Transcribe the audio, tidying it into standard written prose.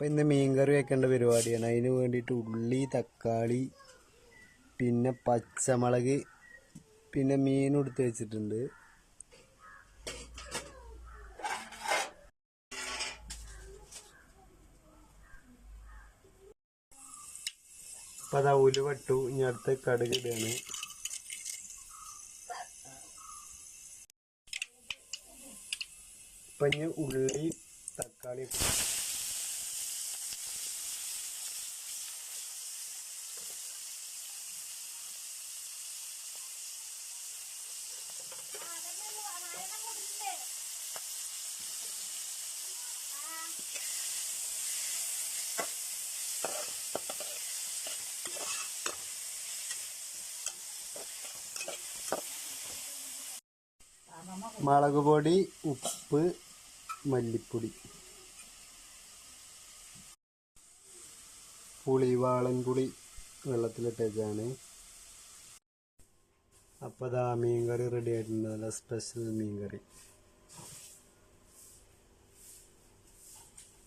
അപ്പം ഇന്ന് മീൻകറി വെക്കേണ്ട പരിപാടിയാണ്. അതിന് വേണ്ടിയിട്ട് ഉള്ളി, തക്കാളി, പിന്നെ പച്ചമുളക്, പിന്നെ മീനും എടുത്ത് വെച്ചിട്ടുണ്ട്. അപ്പം അതാ ഉലുവട്ടു. ഇനി അടുത്ത് കടുക് ഇടുകയാണ്. ഇപ്പം ഇനി ഉള്ളി, തക്കാളി മുളക് പൊടി, ഉപ്പ്, മല്ലിപ്പൊടി, പുളി, വാളൻപുളി വെള്ളത്തിലിട്ടേക്കാണ്. അപ്പോൾ അതാ മീൻകറി റെഡി ആയിട്ടുണ്ട്. നല്ല സ്പെഷ്യൽ മീൻകറി.